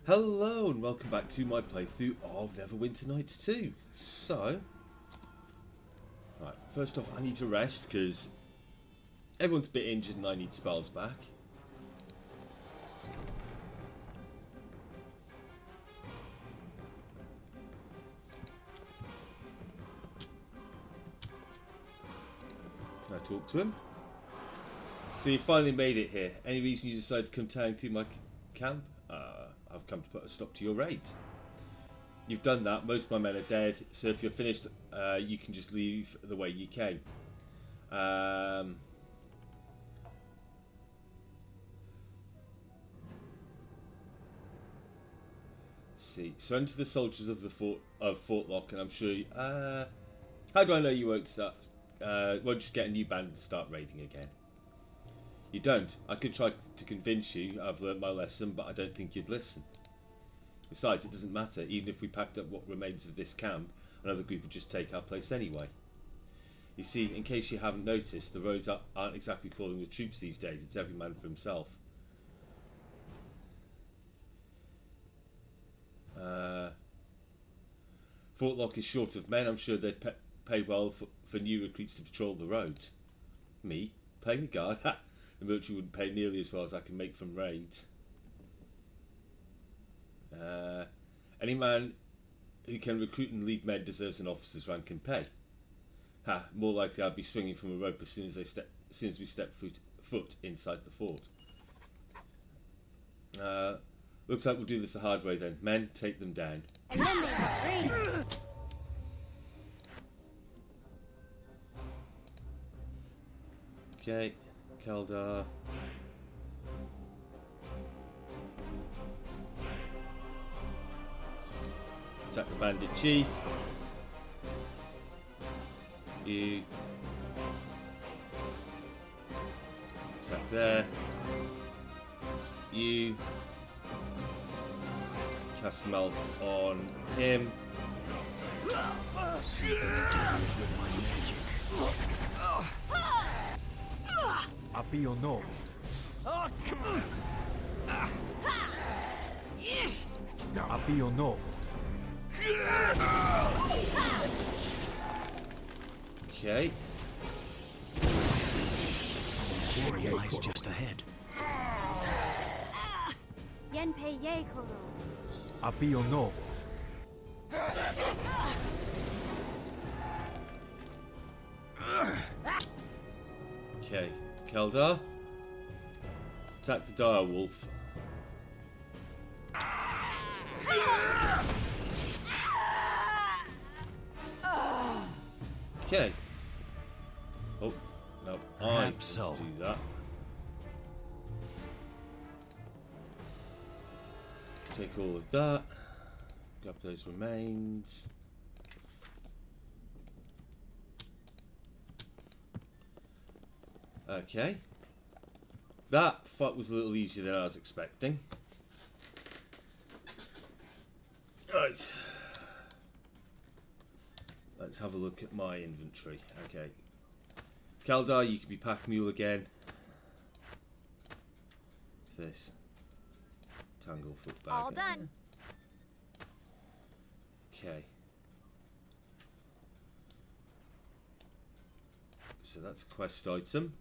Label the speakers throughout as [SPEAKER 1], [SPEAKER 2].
[SPEAKER 1] Hello and welcome back to my playthrough of Neverwinter Nights 2. So, right, first off I need to rest because everyone's a bit injured and I need spells back. Can I talk to him? So you finally made it here. Any reason you decided to come tearing through my camp? I've come to put a stop to your raids. You've done that, most of my men are dead, so if you're finished, you can just leave the way you came. See, surrender to the soldiers of the Fort Lock, and I'm sure you, how do I know you won't just get a new band and start raiding again? You don't. I could try to convince you I've learnt my lesson, but I don't think you'd listen. Besides, it doesn't matter. Even if we packed up what remains of this camp, another group would just take our place anyway. You see, in case you haven't noticed, the roads aren't exactly crawling with troops these days. It's every man for himself. Fort Lock is short of men. I'm sure they'd pay well for new recruits to patrol the roads. Me? Playing the guard? Ha! The military wouldn't pay nearly as well as I can make from raids. Any man who can recruit and lead men deserves an officer's rank and pay. Ha! More likely I'd be swinging from a rope as soon as we step foot inside the fort. Looks like we'll do this the hard way then. Men, take them down.
[SPEAKER 2] And then they free.
[SPEAKER 1] Okay, Kaldar. Attack the bandit chief. You attack there. You cast Melt on him.
[SPEAKER 3] Appio novo. Appio novo.
[SPEAKER 1] Okay.
[SPEAKER 4] Glory lies just ahead.
[SPEAKER 2] Yenpei ye koro.
[SPEAKER 3] Appio novo.
[SPEAKER 1] Okay, Keldar. Attack the dire wolf. Okay. Oh, no, I
[SPEAKER 4] Perhaps so.
[SPEAKER 1] do that. Take all of that. Grab those remains. Okay. That fight was a little easier than I was expecting. Right. Let's have a look at my inventory. Okay. Kaldar, you can be pack mule again. This. Tanglefoot bag.
[SPEAKER 2] All done.
[SPEAKER 1] Okay. So that's a quest item.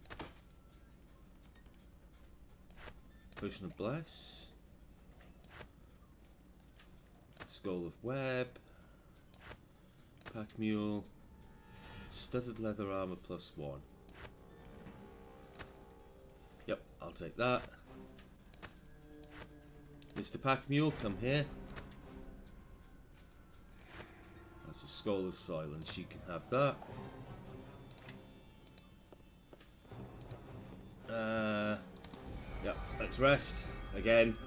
[SPEAKER 1] Potion of Bless. Scroll of Web. Pack Mule. Studded leather armor +1. Yep, I'll take that. Mr. Pack Mule, come here. That's a Scroll of Silence. You can have that. Yep, let's rest. Again.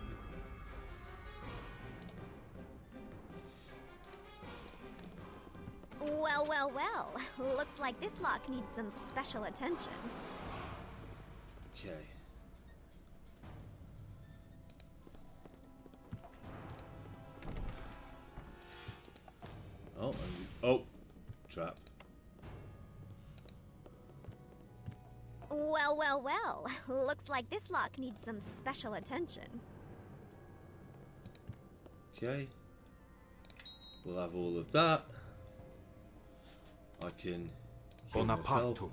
[SPEAKER 2] Well, well, well. Looks like this lock needs some special attention.
[SPEAKER 1] Okay. Oh, trap.
[SPEAKER 2] Well, well, well. Looks like this lock needs some special attention.
[SPEAKER 1] Okay. We'll have all of that. I can heal myself.
[SPEAKER 3] Bonapartum.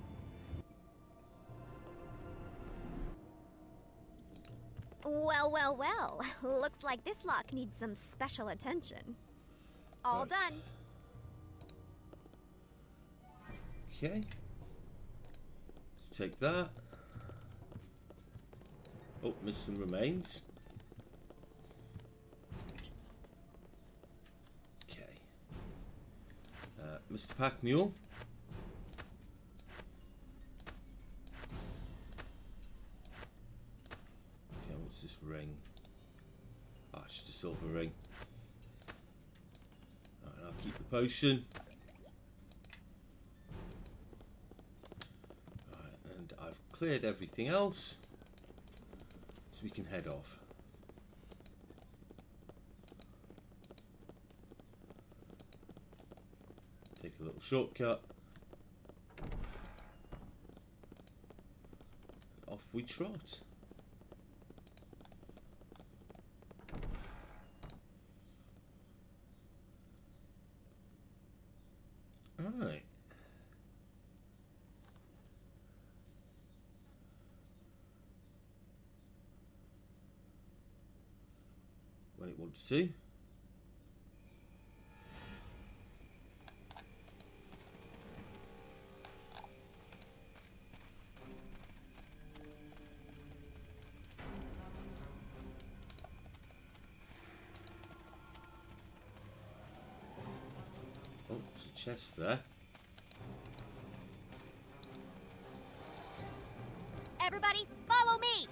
[SPEAKER 2] Well, well, well. Looks like this lock needs some special attention. All
[SPEAKER 1] Right.
[SPEAKER 2] done.
[SPEAKER 1] Okay. Let's take that. Oh, missed some remains. Okay. Mr. Pack Mule. Okay, what's this ring? Ah, it's just a silver ring. Alright, I'll keep the potion. Right, and I've cleared everything else. So we can head off. Take a little shortcut. Off we trot. Alright. When it wants to. Oh, there's a chest there.
[SPEAKER 2] Everybody, follow me!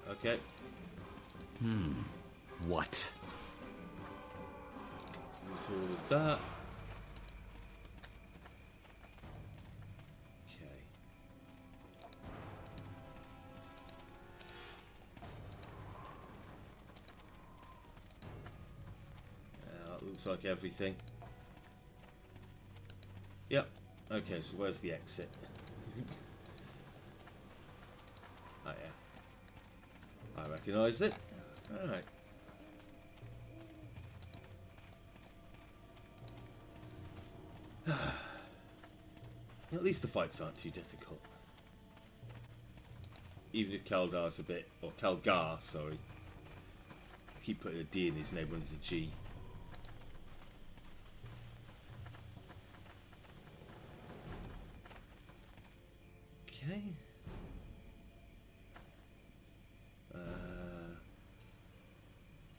[SPEAKER 1] Okay.
[SPEAKER 4] What?
[SPEAKER 1] Into all of that. Okay. That looks like everything. Yep. Okay, so where's the exit? Oh yeah. I recognise it. Alright. At least the fights aren't too difficult. Even if Kaldar's a bit... or Kalgar, sorry. I keep putting a D in his name when it's a G. Okay.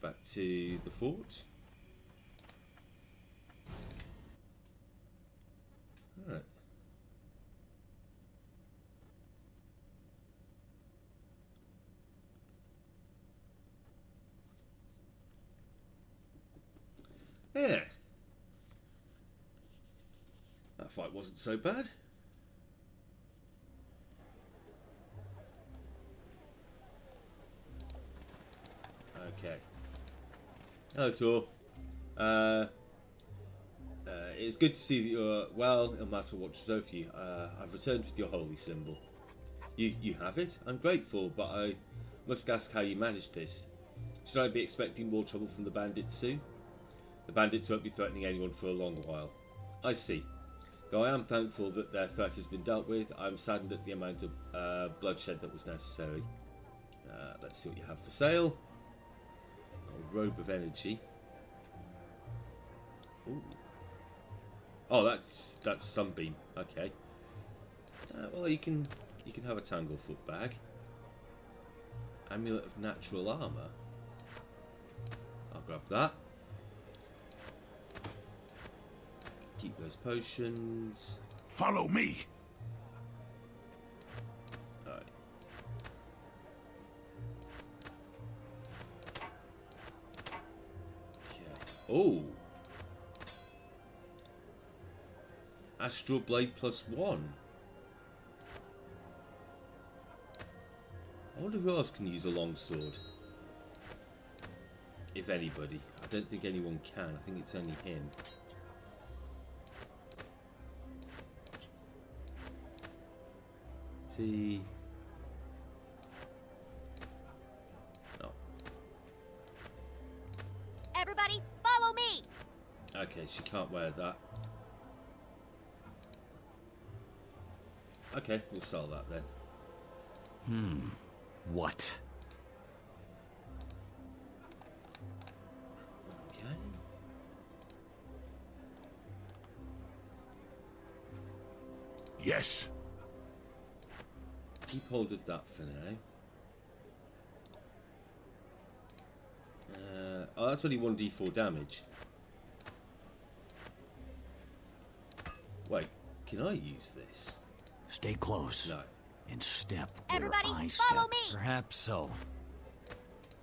[SPEAKER 1] Back to the fort. Alright. Yeah. That fight wasn't so bad. Okay. Hello, Tor. It's good to see that you're well, no matter what watches over you. I've returned with your holy symbol. You have it? I'm grateful, but I must ask how you managed this. Should I be expecting more trouble from the bandits soon? The bandits won't be threatening anyone for a long while. I see. Though I am thankful that their threat has been dealt with, I'm saddened at the amount of bloodshed that was necessary. Let's see what you have for sale. A robe of energy. Ooh. Oh, that's Sunbeam. Okay. Well, you can have a Tanglefoot bag. Amulet of natural armor. I'll grab that. Keep those potions.
[SPEAKER 5] Follow me.
[SPEAKER 1] Alright. Okay. Oh. Astral Blade +1. I wonder who else can use a longsword. If anybody. I don't think anyone can. I think it's only him. See. No. Okay, she can't wear that. Okay, we'll sell that then.
[SPEAKER 4] What?
[SPEAKER 1] Okay.
[SPEAKER 5] Yes.
[SPEAKER 1] Keep hold of that for now. Oh, that's only 1d4 damage. Wait, can I use this?
[SPEAKER 4] Stay close.
[SPEAKER 1] No.
[SPEAKER 4] And step
[SPEAKER 2] Everybody,
[SPEAKER 4] where I
[SPEAKER 2] follow
[SPEAKER 4] step.
[SPEAKER 2] me!
[SPEAKER 4] Perhaps so.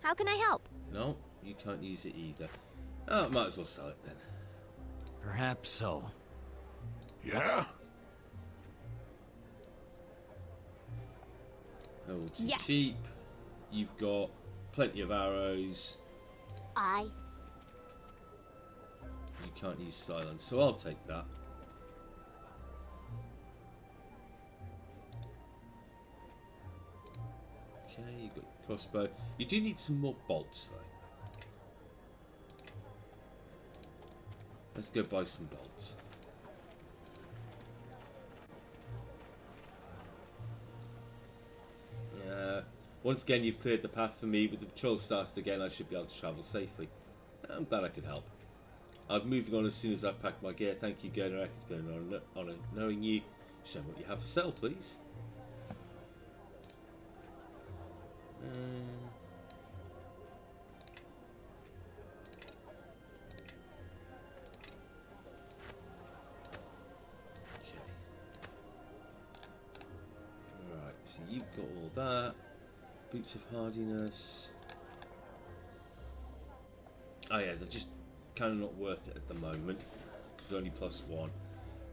[SPEAKER 2] How can I help?
[SPEAKER 1] No, you can't use it either. Oh, might as well sell it then.
[SPEAKER 4] Perhaps so.
[SPEAKER 5] Yeah?
[SPEAKER 1] Oh, too
[SPEAKER 2] Yes.
[SPEAKER 1] cheap. You've got plenty of arrows.
[SPEAKER 2] I.
[SPEAKER 1] You can't use silence, so I'll take that. Okay, you've got crossbow. You do need some more bolts, though. Let's go buy some bolts. Once again, you've cleared the path for me. With the patrol started again, I should be able to travel safely. I'm glad I could help. I'm moving on as soon as I've packed my gear. Thank you, Gernarek. It's been an honour knowing you. Show me what you have for sale, please. Okay. Right, so you've got all that. Boots of hardiness. Oh yeah, they're just kind of not worth it at the moment. Because they're only +1.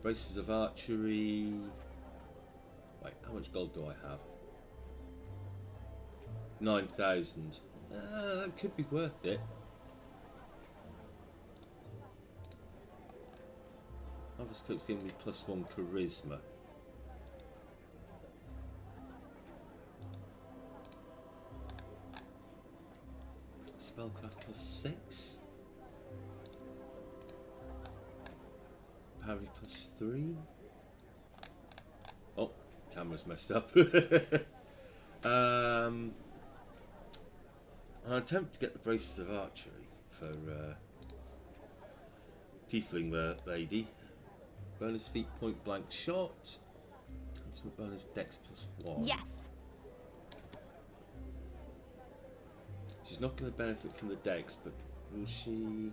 [SPEAKER 1] Braces of archery. Wait, how much gold do I have? 9,000. That could be worth it. Harvest Coat's giving me +1 charisma. Spellcraft +6. Parry +3. Oh, camera's messed up. I'll attempt to get the braces of archery for Tiefling lady. Bonus feet point blank shot. Ultimate bonus dex +1.
[SPEAKER 2] Yes.
[SPEAKER 1] She's not going to benefit from the dex, but will she?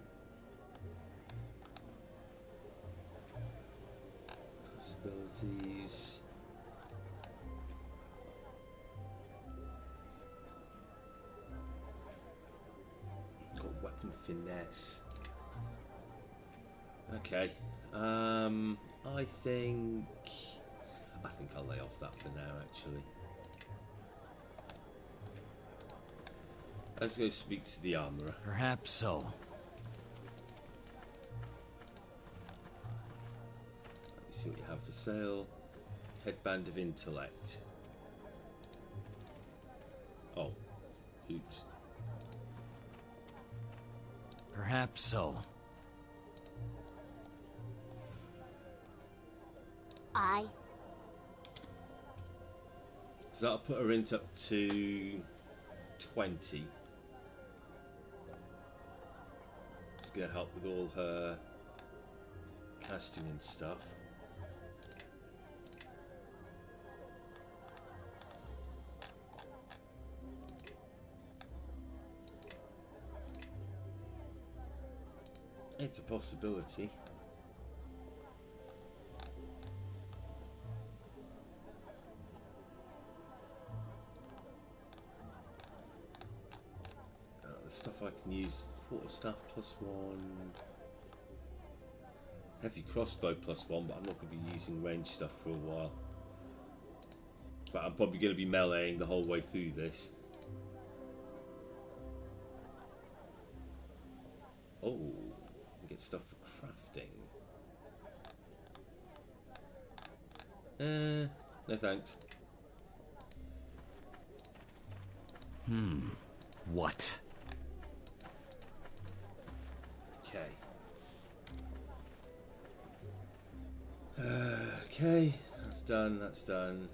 [SPEAKER 1] Possibilities. Got weapon finesse. Okay. I think I'll lay off that for now, actually. Let's go speak to the armourer.
[SPEAKER 4] Perhaps so.
[SPEAKER 1] Let me see what you have for sale. Headband of intellect. Oh, oops.
[SPEAKER 4] Perhaps so.
[SPEAKER 2] I.
[SPEAKER 1] So that'll put her int up to 20. It's going to help with all her casting and stuff. It's a possibility. The stuff I can use: quarterstaff +1, heavy crossbow +1, but I'm not going to be using range stuff for a while. But I'm probably going to be meleeing the whole way through this. Oh, get stuff for crafting. No thanks.
[SPEAKER 4] What?
[SPEAKER 1] Okay. Okay, that's done, that's done.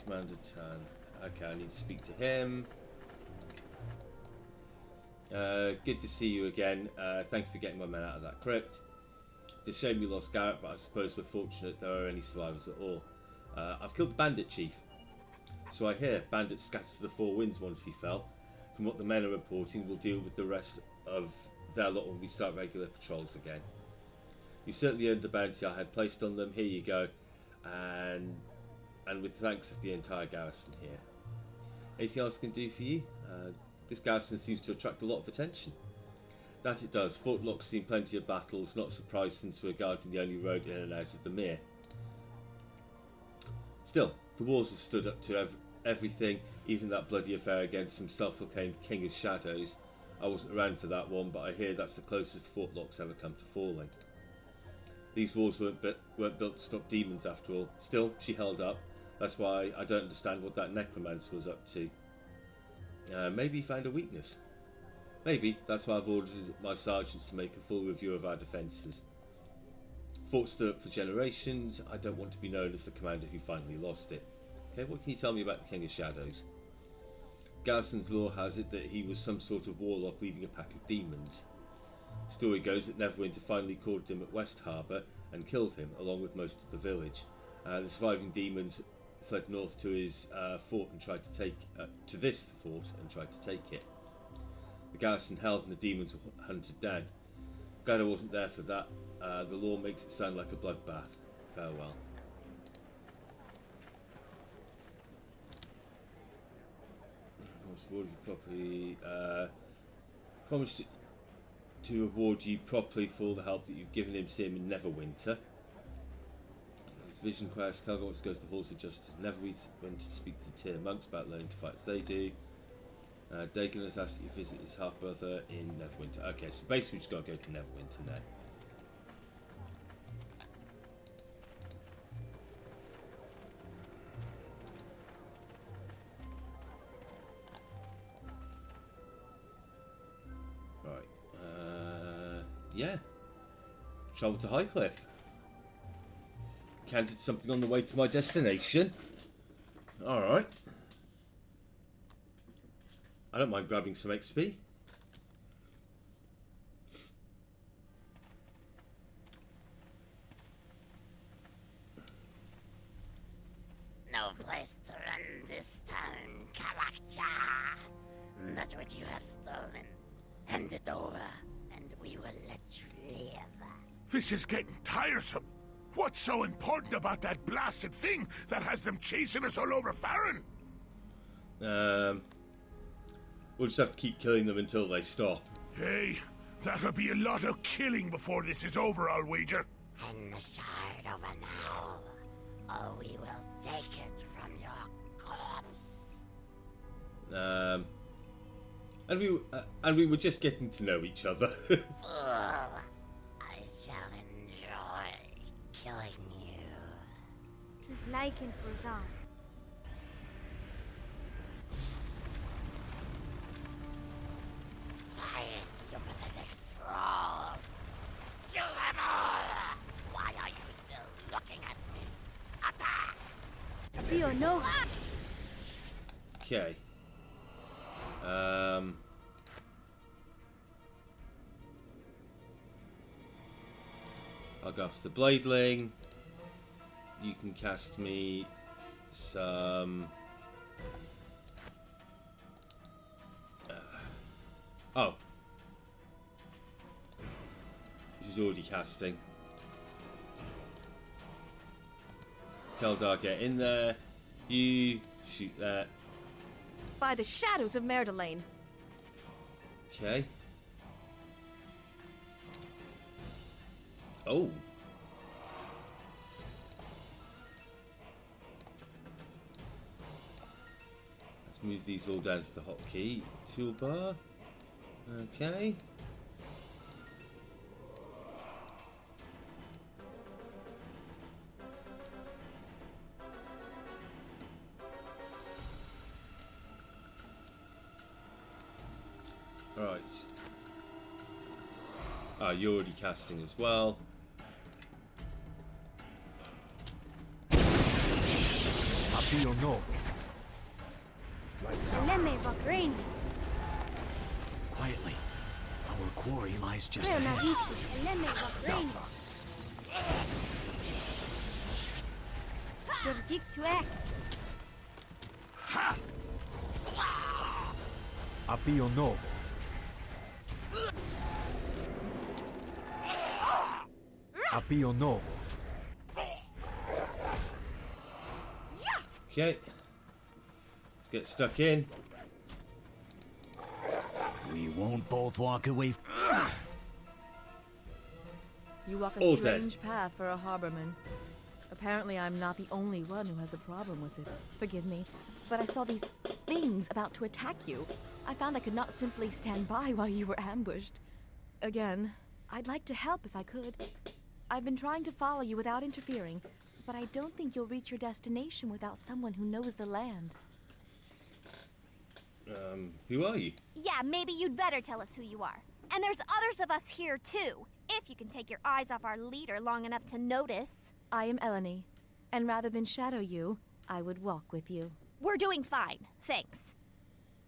[SPEAKER 1] Commander Tan. Okay, I need to speak to him. Good to see you again. Thank you for getting my men out of that crypt. It's a shame we lost Garrett, but I suppose we're fortunate there are any survivors at all. I've killed the bandit chief. So I hear. Bandits scattered to the four winds once he fell. From what the men are reporting, we'll deal with the rest of their lot when we start regular patrols again. You certainly earned the bounty I had placed on them. Here you go. And with thanks of the entire garrison here. Anything else I can do for you? This garrison seems to attract a lot of attention. That it does. Fort Lock's seen plenty of battles, not surprised since we're guarding the only road in and out of the mere. Still, the wars have stood up to everything, even that bloody affair against some self-proclaimed King of Shadows. I wasn't around for that one, but I hear that's the closest Fort Lock's ever come to falling. These walls weren't built to stop demons after all. Still, she held up. That's why I don't understand what that necromancer was up to. Maybe he found a weakness. Maybe that's why I've ordered my sergeants to make a full review of our defences. Fort stood up for generations. I don't want to be known as the commander who finally lost it. Okay, what can you tell me about the King of Shadows? Garrison's lore has it that he was some sort of warlock leading a pack of demons. Story goes that Neverwinter finally caught him at West Harbour and killed him, along with most of the village. The surviving demons fled north to his fort and tried to take to this fort and tried to take it. The garrison held and the demons were hunted down. Glad I wasn't there for that. The lore makes it sound like a bloodbath. Farewell. Properly promised to reward you properly for all the help that you've given him, Sim, in Neverwinter. His vision quest, Calgon wants to go to the Halls of Justice. Neverwinter went to speak to the Tier monks about learning to fight as they do. Dagon has asked that you visit his half-brother in Neverwinter. Okay, so basically we just got to go to Neverwinter now. Yeah. Travel to Highcliff. Counted something on the way to my destination. Alright. I don't mind grabbing some XP.
[SPEAKER 6] No place to run this town, Kalakcha. Not what you have stolen. Hand it over, and we will let you live.
[SPEAKER 5] This is getting tiresome. What's so important about that blasted thing that has them chasing us all over Farron?
[SPEAKER 1] We'll just have to keep killing them until they stop.
[SPEAKER 5] Hey, that'll be a lot of killing before this is over, I'll wager.
[SPEAKER 6] Hand the shard over now, or we will take it from your corpse.
[SPEAKER 1] And we were just getting to know each other.
[SPEAKER 6] Fool, I shall enjoy killing you.
[SPEAKER 2] Who's liking Fruzan?
[SPEAKER 6] Fight, you pathetic thralls! Kill them all! Why are you still looking at me? Attack!
[SPEAKER 2] Be or no?
[SPEAKER 1] Okay. I'll go after the Bladeling. You can cast me some... Oh. She's already casting. Keldar, get in there. You shoot that.
[SPEAKER 7] By the shadows of Merdelaine.
[SPEAKER 1] Okay. Oh. Let's move these all down to the hotkey toolbar. Okay. Right. You're already casting as well.
[SPEAKER 3] Appio novo.
[SPEAKER 2] Lemme Vagrani.
[SPEAKER 4] Quietly. Our quarry lies just
[SPEAKER 2] Where
[SPEAKER 4] ahead.
[SPEAKER 2] Naviki? Lemme Vagrani. Verdict to act.
[SPEAKER 3] Appio novo. Appio novo.
[SPEAKER 1] Okay. Let's get stuck in.
[SPEAKER 4] We won't both walk away.
[SPEAKER 7] You walk
[SPEAKER 1] All
[SPEAKER 7] a
[SPEAKER 1] dead.
[SPEAKER 7] strange path for a harborman. Apparently, I'm not the only one who has a problem with it. Forgive me, but I saw these things about to attack you. I found I could not simply stand by while you were ambushed. Again, I'd like to help if I could. I've been trying to follow you without interfering, but I don't think you'll reach your destination without someone who knows the land.
[SPEAKER 1] Who are you?
[SPEAKER 2] Yeah, maybe you'd better tell us who you are. And there's others of us here too, if you can take your eyes off our leader long enough to notice.
[SPEAKER 7] I am Eleni, and rather than shadow you, I would walk with you.
[SPEAKER 2] We're doing fine, thanks.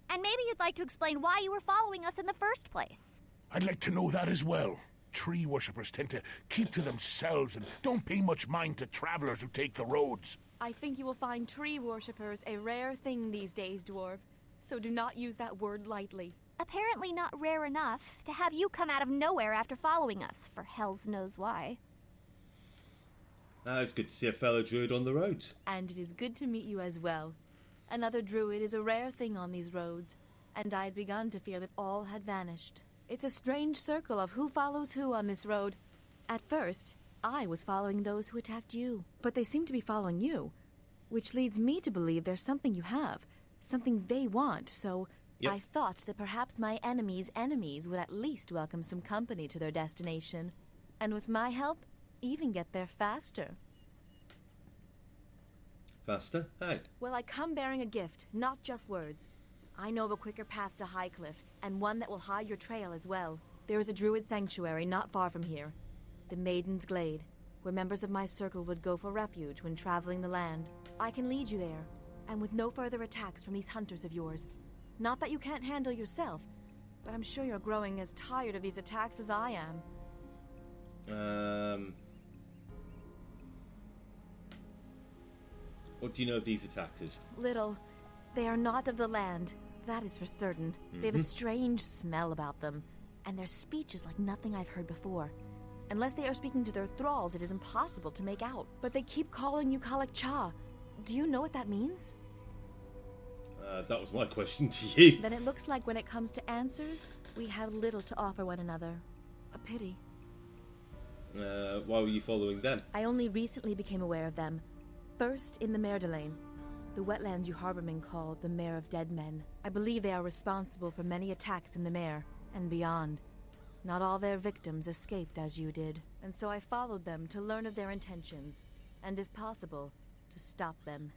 [SPEAKER 2] And maybe you'd like to explain why you were following us in the first place.
[SPEAKER 5] I'd like to know that as well. Tree worshippers tend to keep to themselves and don't pay much mind to travelers who take the roads.
[SPEAKER 7] I think you will find tree worshippers a rare thing these days, dwarf. So do not use that word lightly.
[SPEAKER 2] Apparently not rare enough to have you come out of nowhere after following us, for hells knows why.
[SPEAKER 1] It's good to see a fellow druid on the roads.
[SPEAKER 7] And it is good to meet you as well. Another druid is a rare thing on these roads, and I had begun to fear that all had vanished. It's a strange circle of who follows who on this road. At first, I was following those who attacked you, but they seem to be following you, which leads me to believe there's something you have, something they want, so
[SPEAKER 1] Yep.
[SPEAKER 7] I thought that perhaps my enemies' enemies would at least welcome some company to their destination, and with my help, even get there faster.
[SPEAKER 1] Faster? Hi.
[SPEAKER 7] Well, I come bearing a gift, not just words. I know of a quicker path to Highcliff, and one that will hide your trail as well. There is a druid sanctuary not far from here, the Maiden's Glade, where members of my circle would go for refuge when traveling the land. I can lead you there, and with no further attacks from these hunters of yours. Not that you can't handle yourself, but I'm sure you're growing as tired of these attacks as I am.
[SPEAKER 1] What do you know of these attackers?
[SPEAKER 7] Little. They are not of the land, that is for certain. They have a strange smell about them, and their speech is like nothing I've heard before. Unless they are speaking to their thralls, it is impossible to make out. But they keep calling you Kalak Cha. Do you know what that means?
[SPEAKER 1] That was my question to you.
[SPEAKER 7] Then it looks like when it comes to answers, we have little to offer one another. A pity.
[SPEAKER 1] Why were you following them?
[SPEAKER 7] I only recently became aware of them. First, in the Merdelane, the wetlands you harbormen call the Mare of Dead Men. I believe they are responsible for many attacks in the Mare and beyond. Not all their victims escaped as you did, and so I followed them to learn of their intentions, and if possible, to stop them.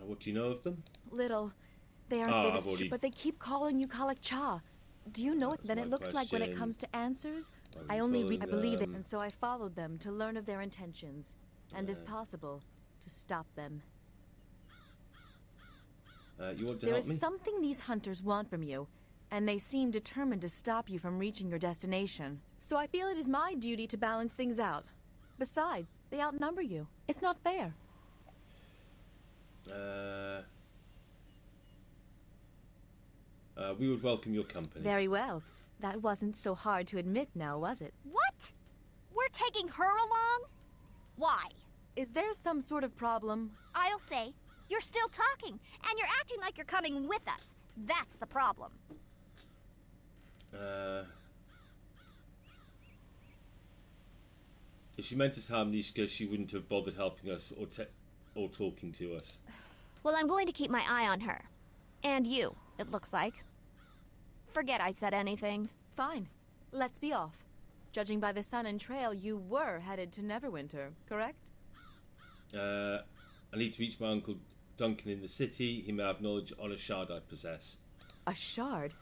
[SPEAKER 1] What do you know of them?
[SPEAKER 7] Little. They are
[SPEAKER 1] I've already-
[SPEAKER 7] but they keep calling you Kalak Cha. Do you know it?
[SPEAKER 1] That's
[SPEAKER 7] Then
[SPEAKER 1] my
[SPEAKER 7] it looks like when it
[SPEAKER 1] question.
[SPEAKER 7] comes to answers,
[SPEAKER 1] Why
[SPEAKER 7] I
[SPEAKER 1] were you
[SPEAKER 7] only I
[SPEAKER 1] following
[SPEAKER 7] believe it,
[SPEAKER 1] them?
[SPEAKER 7] and so I followed them to learn of their intentions, and if possible, to stop them.
[SPEAKER 1] You want to
[SPEAKER 7] There
[SPEAKER 1] help
[SPEAKER 7] is
[SPEAKER 1] me?
[SPEAKER 7] something these hunters want from you, and they seem determined to stop you from reaching your destination. So I feel it is my duty to balance things out. Besides, they outnumber you. It's not fair.
[SPEAKER 1] We would welcome your company.
[SPEAKER 7] Very well. That wasn't so hard to admit now, was it?
[SPEAKER 2] What? We're taking her along? Why?
[SPEAKER 7] Is there some sort of problem?
[SPEAKER 2] I'll say, you're still talking, and you're acting like you're coming with us. That's the problem.
[SPEAKER 1] If she meant us harm, Nishka, she wouldn't have bothered helping us or talking to us.
[SPEAKER 2] Well, I'm going to keep my eye on her. And you, it looks like. Forget I said anything.
[SPEAKER 7] Fine. Let's be off. Judging by the sun and trail, you were headed to Neverwinter, correct?
[SPEAKER 1] I need to reach my uncle Duncan in the city. He may have knowledge on a shard I possess.
[SPEAKER 7] A shard?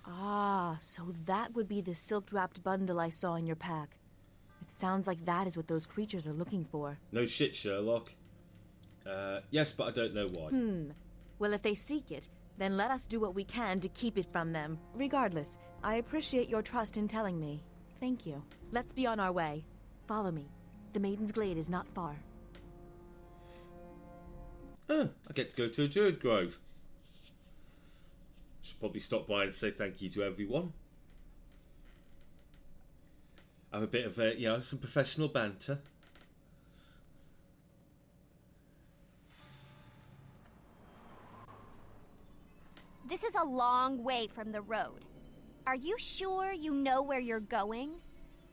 [SPEAKER 7] Ah, so that would be the silk-wrapped bundle I saw in your pack. It sounds like that is what those creatures are looking for.
[SPEAKER 1] No shit, Sherlock. Yes, but I don't know why.
[SPEAKER 7] Well, if they seek it, then let us do what we can to keep it from them. Regardless, I appreciate your trust in telling me. Thank you. Let's be on our way. Follow me. The Maiden's Glade is not far.
[SPEAKER 1] Oh, I get to go to a druid grove. Should probably stop by and say thank you to everyone. Have a bit of, some professional banter.
[SPEAKER 2] This is a long way from the road. Are you sure you know where you're going?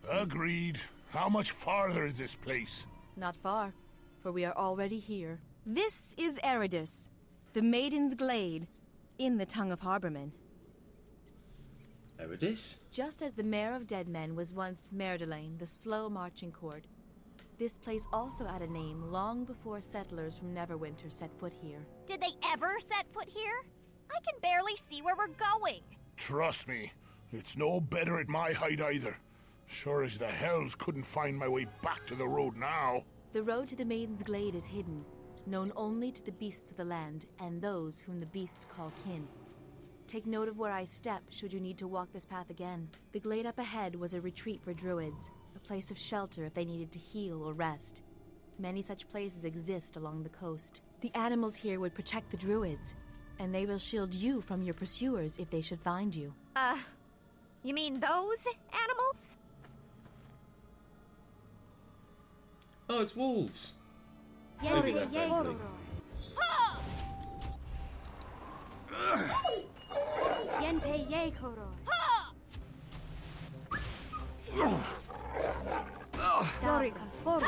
[SPEAKER 5] Agreed. How much farther is this place?
[SPEAKER 7] Not far, for we are already here. This is Eridus, the Maiden's Glade, in the tongue of Harbormen.
[SPEAKER 1] Eridus?
[SPEAKER 7] Just as the Mayor of Dead Men was once Merdelaine, the slow-marching court, this place also had a name long before settlers from Neverwinter set foot here.
[SPEAKER 2] Did they ever set foot here? I can barely see where we're going.
[SPEAKER 5] Trust me, it's no better at my height either. Sure as the hells couldn't find my way back to the road now.
[SPEAKER 7] The road to the Maiden's Glade is hidden, known only to the beasts of the land and those whom the beasts call kin. Take note of where I step should you need to walk this path again. The glade up ahead was a retreat for druids, a place of shelter if they needed to heal or rest. Many such places exist along the coast. The animals here would protect the druids, and they will shield you from your pursuers if they should find you.
[SPEAKER 2] You mean those animals?
[SPEAKER 1] Oh, it's wolves.
[SPEAKER 2] Yeah,
[SPEAKER 1] Maybe they're friendly.
[SPEAKER 2] Yenpei ye koro. Dori conform.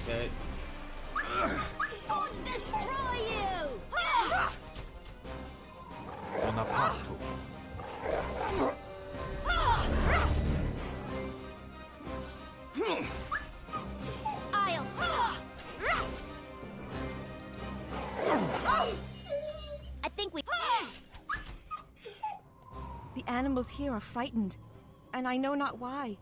[SPEAKER 1] Okay.
[SPEAKER 6] Gods destroy you!
[SPEAKER 3] Bonaparto.
[SPEAKER 2] I think we...
[SPEAKER 7] The animals here are frightened, and I know not why.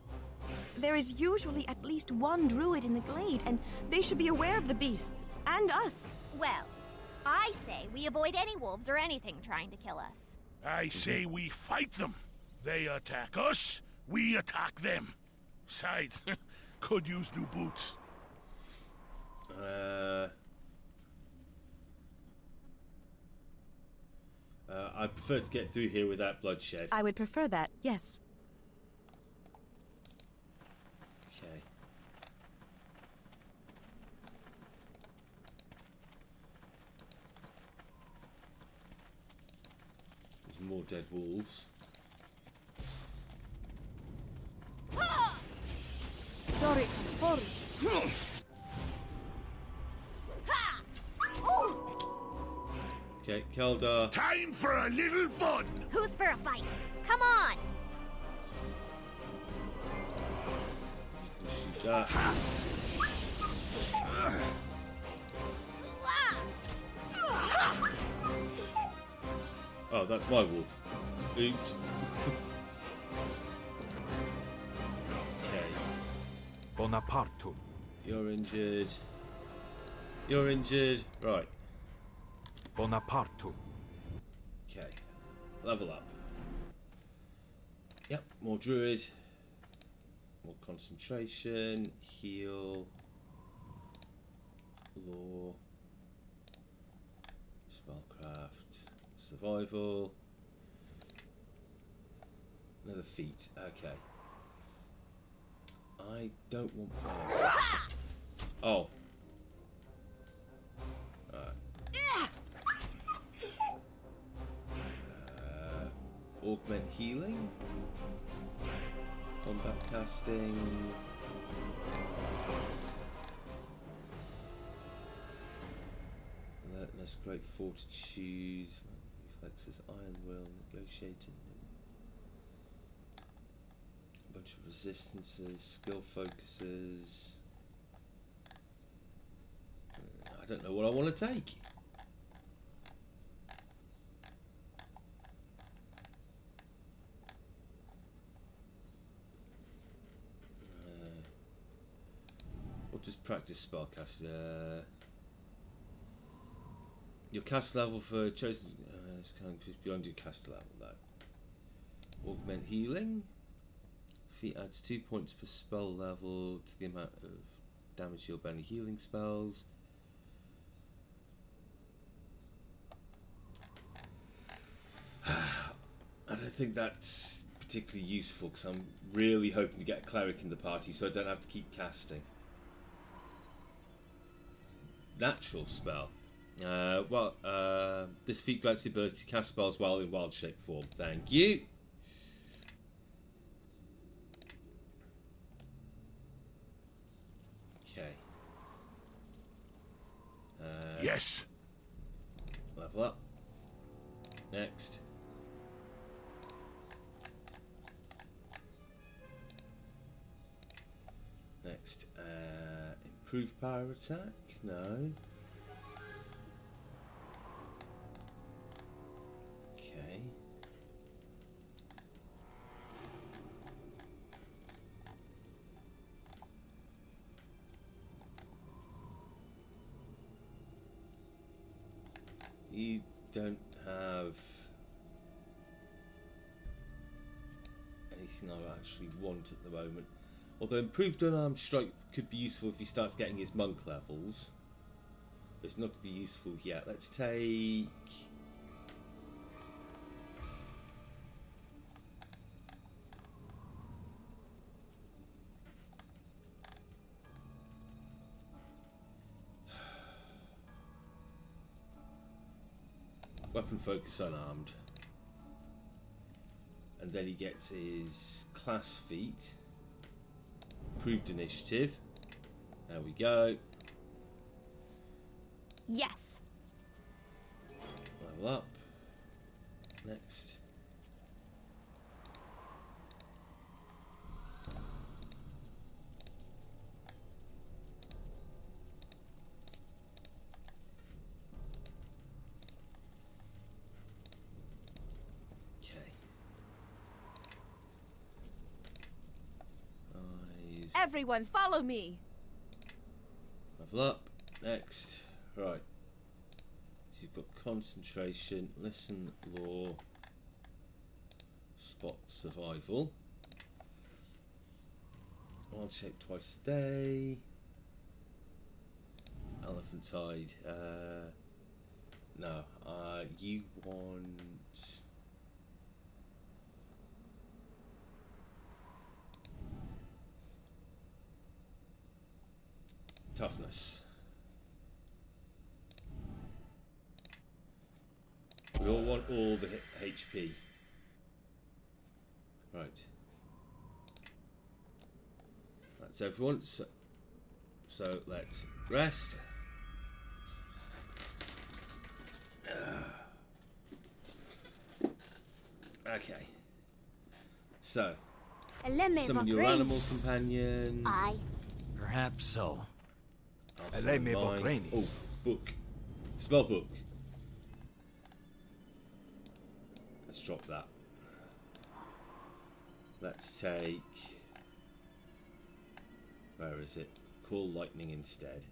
[SPEAKER 7] There is usually at least one druid in the glade, and they should be aware of the beasts, and us.
[SPEAKER 2] Well, I say we avoid any wolves or anything trying to kill us.
[SPEAKER 5] I say we fight them. They attack us, we attack them. Besides, could use new boots.
[SPEAKER 1] I prefer to get through here without bloodshed.
[SPEAKER 7] I would prefer that, yes.
[SPEAKER 1] Okay. There's more dead wolves.
[SPEAKER 2] Dori conform.
[SPEAKER 1] Okay, Keldar.
[SPEAKER 5] Time for a little fun!
[SPEAKER 2] Who's for a fight? Come on!
[SPEAKER 1] Shoot that. Oh, that's my wolf. Oops. Okay.
[SPEAKER 3] Bonaparto.
[SPEAKER 1] You're injured. You're injured. Right.
[SPEAKER 3] Bonaparto.
[SPEAKER 1] Okay. Level up. Yep, more druid. More concentration. Heal. Law. Spellcraft. Survival. Another feat. Okay. I don't want fire. Oh. Augment healing. Combat casting. Alertness, great fortitude. Reflexes, iron will, negotiating. A bunch of resistances, skill focuses. I don't know what I want to take. What does practice spellcast? Your cast level for chosen is kind of beyond your cast level though. Augment healing. Feat adds 2 points per spell level to the amount of damage you'll by any healing spells. I don't think that's particularly useful because I'm really hoping to get a cleric in the party so I don't have to keep casting. Natural spell. This feat grants the ability to cast spells while in wild shape form. Thank you. Okay.
[SPEAKER 5] Yes.
[SPEAKER 1] Level up. Next. Next. Improved power attack? No. Okay. You don't have anything I actually want at the moment. Although improved unarmed strike could be useful if he starts getting his monk levels. But it's not going to be useful yet. Let's take... Weapon focus unarmed. And then he gets his class feat. Improved initiative. There we go.
[SPEAKER 2] Yes.
[SPEAKER 1] Level up. Next. Okay. Eyes.
[SPEAKER 7] Everyone, follow me!
[SPEAKER 1] Level up. Next. Right. So you've got concentration, listen, law, spot, survival. Wild shape twice a day. Elephant hide. No. You want... toughness. We all want all the HP. Right. Right, so if we want... So let's rest. Okay. So, summon your animal companion.
[SPEAKER 4] Perhaps so.
[SPEAKER 1] I'll summon mine. Oh, book. Spell book. Let's drop that. Let's take... Where is it? Call lightning instead.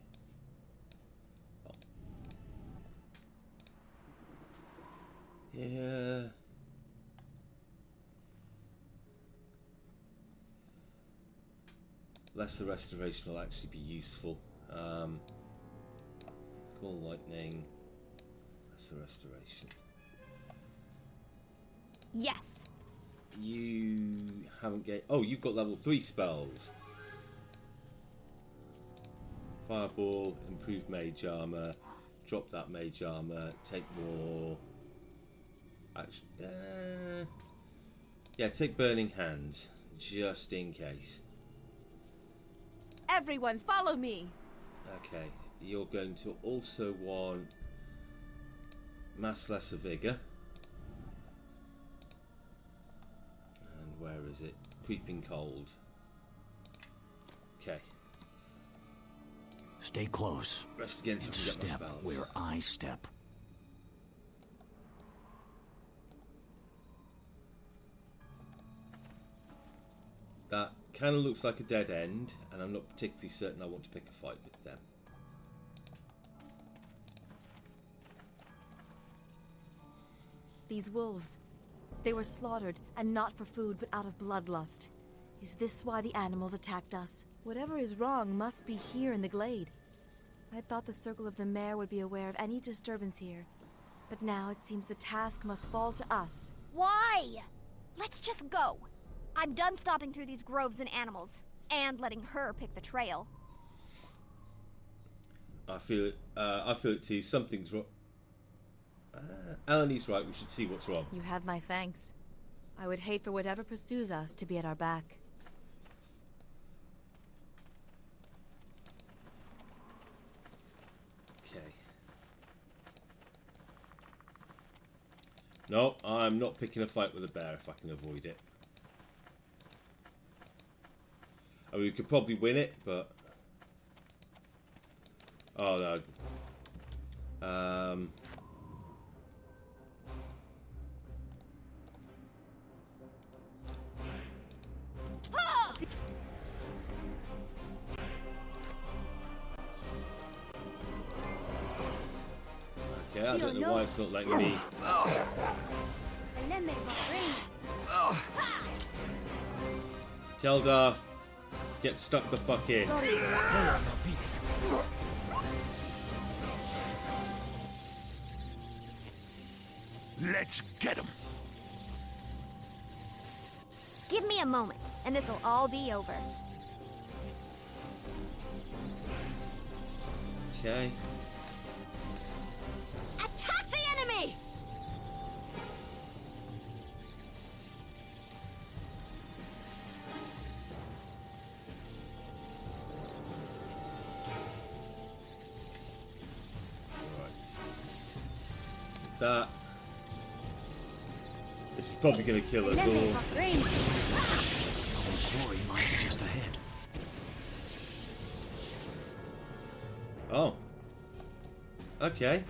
[SPEAKER 1] Oh. Yeah. Lesser restoration will actually be useful. Call lightning. Lesser restoration.
[SPEAKER 2] Yes.
[SPEAKER 1] You haven't get... Oh, you've got level 3 spells. Fireball, improved mage armor. Drop that mage armor. Take more... Actually, yeah, take burning hands. Just in case.
[SPEAKER 7] Everyone, follow me!
[SPEAKER 1] Okay, you're going to also want mass lesser vigor. And where is it? Creeping cold. Okay.
[SPEAKER 4] Stay close.
[SPEAKER 1] Rest again so I can get my
[SPEAKER 4] Step
[SPEAKER 1] spells.
[SPEAKER 4] where I step.
[SPEAKER 1] That kind of looks like a dead end, and I'm not particularly certain I want to pick a fight with them.
[SPEAKER 7] These wolves. They were slaughtered, and not for food, but out of bloodlust. Is this why the animals attacked us? Whatever is wrong must be here in the glade. I thought the Circle of the Mare would be aware of any disturbance here. But now it seems the task must fall to us.
[SPEAKER 2] Why? Let's just go. I'm done stopping through these groves and animals, and letting her pick the trail.
[SPEAKER 1] I feel it too. Something's wrong. Alanie's right. We should see what's wrong.
[SPEAKER 7] You have my thanks. I would hate for whatever pursues us to be at our back.
[SPEAKER 1] Okay. No, I'm not picking a fight with a bear if I can avoid it. I mean, we could probably win it, but... Oh, no. Okay, I don't know why it's not letting me... Keldar, get stuck the fuck in.
[SPEAKER 5] Let's get him.
[SPEAKER 2] Give me a moment, and this'll all be over.
[SPEAKER 1] Okay.
[SPEAKER 2] Attack the enemy!
[SPEAKER 1] That. This is probably going to kill us all.
[SPEAKER 4] Glory mine's just ahead.
[SPEAKER 1] Oh. Okay.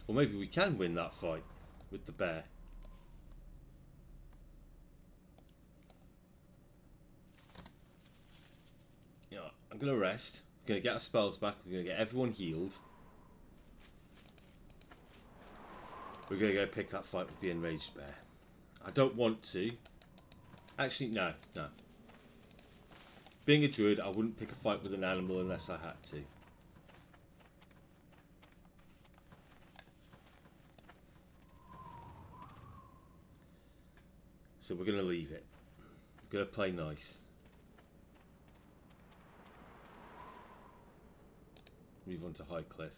[SPEAKER 1] Or maybe we can win that fight with the bear. Yeah, I'm going to rest. We're going to get our spells back. We're going to get everyone healed. We're going to go pick that fight with the enraged bear. I don't want to. Actually, no. Being a druid, I wouldn't pick a fight with an animal unless I had to. So we're going to leave it. We're going to play nice. Move on to High Cliff.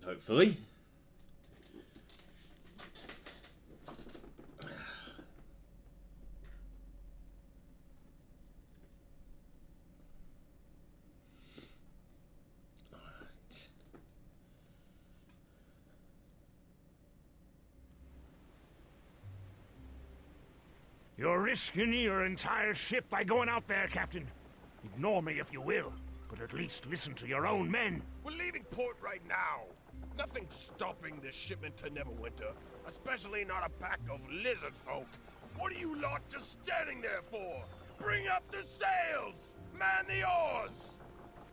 [SPEAKER 1] Hopefully.
[SPEAKER 5] You're risking your entire ship by going out there, Captain. Ignore me if you will, but at least listen to your own men.
[SPEAKER 8] We're leaving port right now. Nothing's stopping this shipment to Neverwinter, especially not a pack of lizard folk. What are you lot just standing there for? Bring up the sails! Man the oars!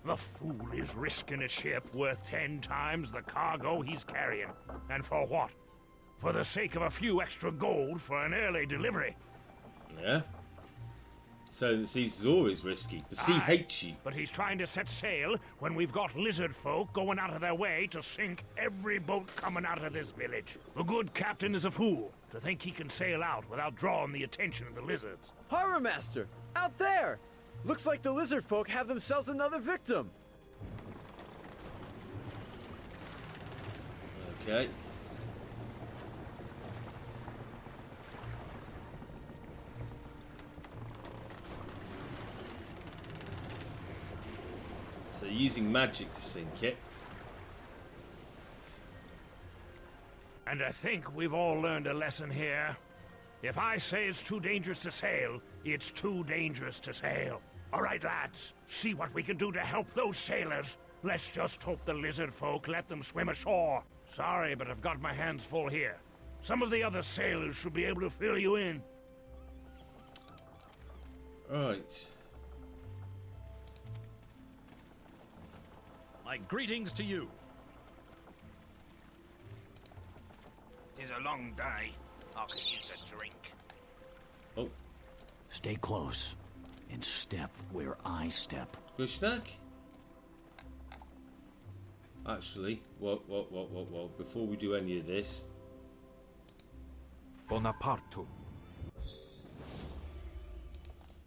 [SPEAKER 5] The fool is risking a ship worth 10 times the cargo he's carrying. And for what? For the sake of a few extra gold for an early delivery.
[SPEAKER 1] Yeah. So the seas is always risky. The sea hates you.
[SPEAKER 5] But he's trying to set sail when we've got lizard folk going out of their way to sink every boat coming out of this village. The good captain is a fool to think he can sail out without drawing the attention of the lizards.
[SPEAKER 9] Harbor Master! Out there! Looks like the lizard folk have themselves another victim.
[SPEAKER 1] Okay. So using magic to sink it.
[SPEAKER 5] And I think we've all learned a lesson here. If I say it's too dangerous to sail, it's too dangerous to sail. All right, lads, see what we can do to help those sailors. Let's just hope the lizard folk let them swim ashore. Sorry, but I've got my hands full here. Some of the other sailors should be able to fill you in.
[SPEAKER 1] Right.
[SPEAKER 4] My greetings to you.
[SPEAKER 8] 'Tis a long day. I could use a drink.
[SPEAKER 1] Oh,
[SPEAKER 4] Stay close and step where I step.
[SPEAKER 1] good snack. Actually, whoa. Before we do any of this,
[SPEAKER 3] Bonapartum.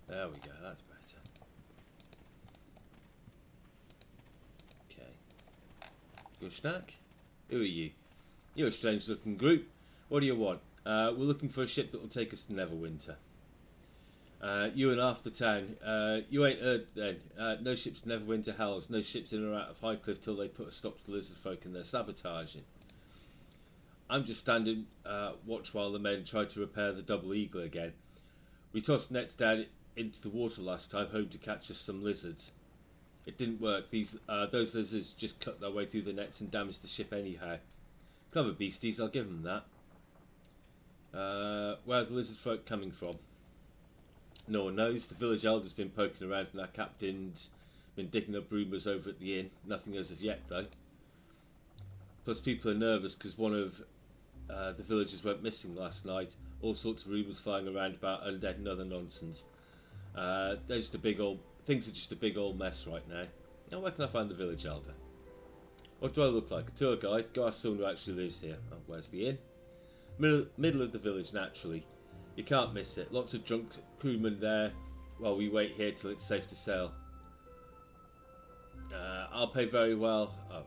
[SPEAKER 1] there we go. That's better. Okay. Good snack. Who are you? You're a strange-looking group. What do you want? We're looking for a ship that will take us to Neverwinter. You and half the town. You ain't heard then. No ships to Neverwinter Hells. No ships in or out of Highcliff till they put a stop to the lizard folk and their sabotaging. I'm just standing watch while the men try to repair the Double Eagle again. We tossed nets down into the water last time, hoping to catch us some lizards. It didn't work. Those lizards just cut their way through the nets and damaged the ship anyhow. Clever beasties, I'll give them that. Where are the lizard folk coming from? No one knows. The village elder's been poking around and our captain's been digging up rumours over at the inn. Nothing as of yet, though. Plus, people are nervous because one of the villagers went missing last night. All sorts of rumours flying around about undead and other nonsense. Things are just a big old mess right now. Now, where can I find the village elder? What do I look like? A tour guide? Go ask someone who actually lives here. Oh, where's the inn? Middle of the village, naturally. You can't miss it. Lots of drunk crewmen there while we wait here till it's safe to sail. I'll pay very well. Oh,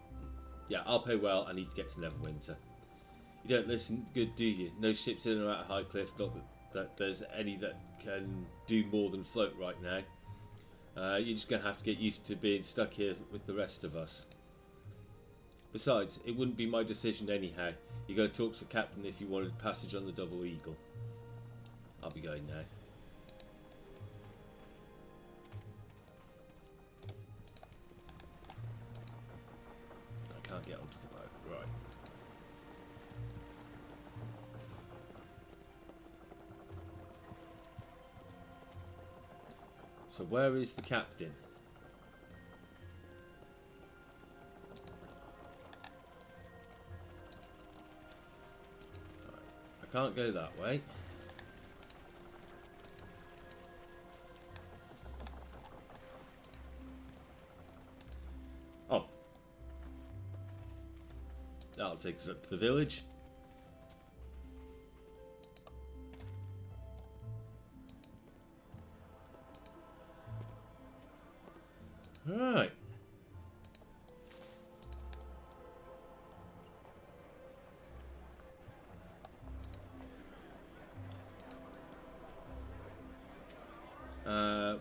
[SPEAKER 1] yeah, I'll pay well. I need to get to Neverwinter. You don't listen good, do you? No ships in or out of Highcliff. Not that there's any that can do more than float right now. You're just going to have to get used to being stuck here with the rest of us. Besides, it wouldn't be my decision anyhow. You go talk to the captain if you wanted passage on the Double Eagle. I'll be going now. I can't get onto the boat. Right. So where is the captain? I can't go that way. Oh. That'll take us up to the village. Alright.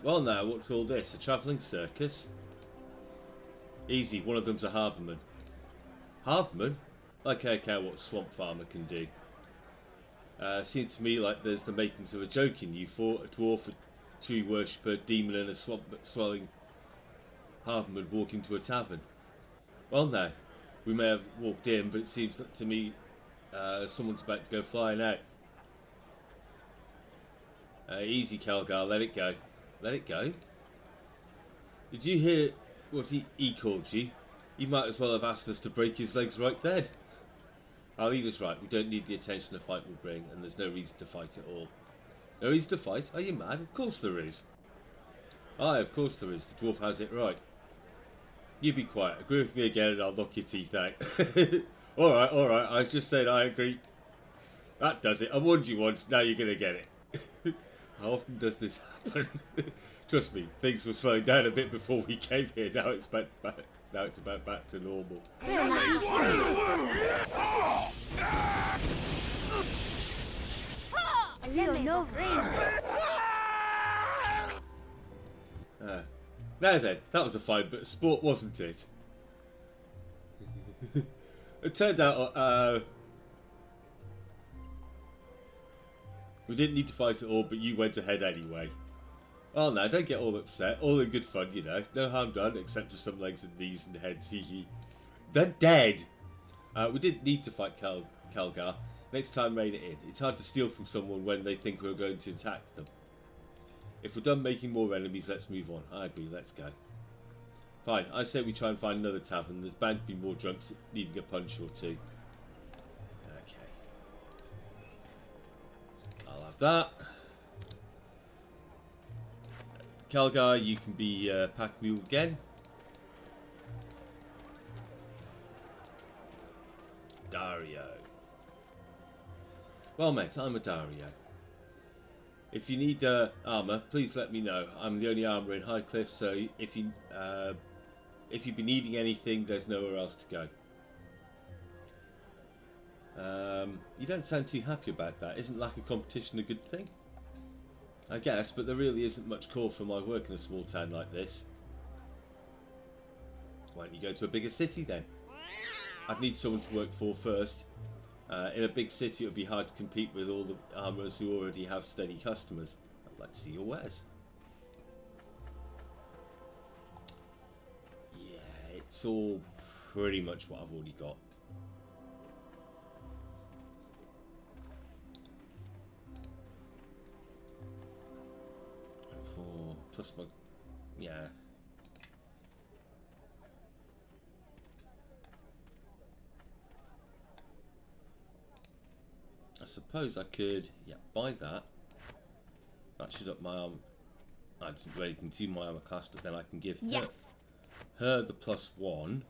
[SPEAKER 1] Well now, what's all this? A travelling circus? Easy, one of them's a harbourman. Harbourman? Like I care what a swamp farmer can do. Seems to me like there's the makings of a joke in you for a dwarf, a tree worshipper, demon and a swelling harbourman walk into a tavern. Well now, we may have walked in, but it seems to me someone's about to go flying out. Easy, Kelgar, let it go. Let it go? Did you hear what he called you? He might as well have asked us to break his legs right then. Our leader's right, we don't need the attention a fight will bring, and there's no reason to fight at all. No reason to fight? Are you mad? Of course there is. Aye, of course there is. The dwarf has it right. You be quiet. Agree with me again and I'll knock your teeth out. Alright, I just said I agree. That does it. I warned you once, now you're going to get it. How often does this happen? Trust me, things were slowing down a bit before we came here. Now it's about back to normal. Now then, that was a fine bit of sport, wasn't it? It turned out we didn't need to fight at all, but you went ahead anyway. Oh no, don't get all upset. All in good fun, you know. No harm done, except to some legs and knees and heads. Hee hee. They're dead. We didn't need to fight Calgar. Next time, rein it in. It's hard to steal from someone when they think we're going to attack them. If we're done making more enemies, let's move on. I agree, let's go. Fine, I say we try and find another tavern. There's bound to be more drunks needing a punch or two. Okay. I'll have that. Calgar, you can be pack mule again. Dario. Well, mate, I'm a Dario. If you need armour, please let me know. I'm the only armourer in Highcliff, so if you've been needing anything, there's nowhere else to go. You don't sound too happy about that. Isn't lack of competition a good thing? I guess, but there really isn't much call for my work in a small town like this. Why don't you go to a bigger city then? I'd need someone to work for first. In a big city, it would be hard to compete with all the armourers who already have steady customers. I'd like to see your wares. Yeah, it's all pretty much what I've already got. For plus my... yeah. I suppose I could, yeah, buy that. That should up my arm. I didn't do anything to my armor class, but then I can give her the +1.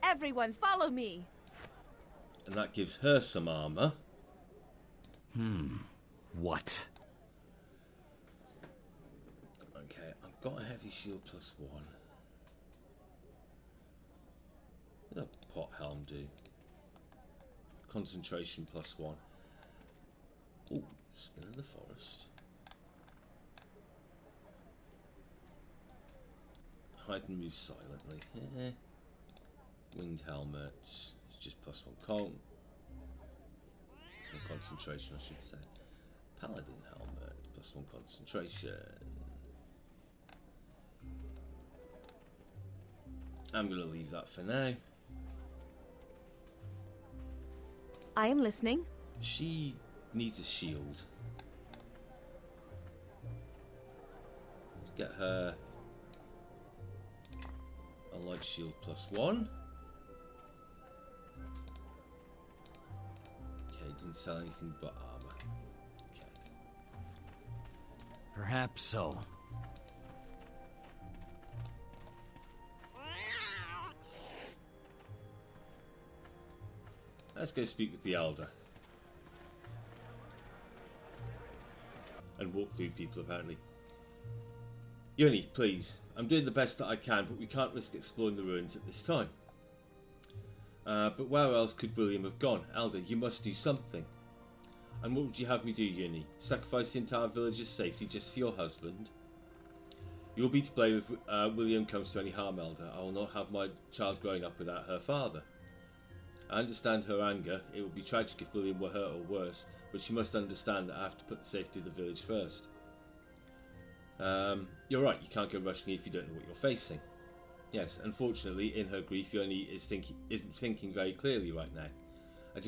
[SPEAKER 7] Everyone, follow me.
[SPEAKER 1] And that gives her some armor.
[SPEAKER 4] What?
[SPEAKER 1] Okay, I've got a heavy shield +1. What does a pot helm do? Concentration +1. Ooh, still in the forest. Hide and move silently. Winged helmet. It's just +1 concentration, I should say. Paladin helmet. +1 concentration. I'm going to leave that for now.
[SPEAKER 7] I am listening.
[SPEAKER 1] She needs a shield. Let's get her a light shield +1. Okay, didn't sell anything but armor. Okay.
[SPEAKER 4] Perhaps so.
[SPEAKER 1] Let's go speak with the Elder. And walk through people, apparently. Yoni, please. I'm doing the best that I can, but we can't risk exploring the ruins at this time. But where else could William have gone? Elder, you must do something. And what would you have me do, Yoni? Sacrifice the entire village's safety just for your husband? You'll be to blame if William comes to any harm, Elder. I will not have my child growing up without her father. I understand her anger. It would be tragic if William were hurt or worse, but she must understand that I have to put the safety of the village first. You're right, you can't go rushing if you don't know what you're facing. Yes, unfortunately, in her grief, Yoni isn't thinking very clearly right now. I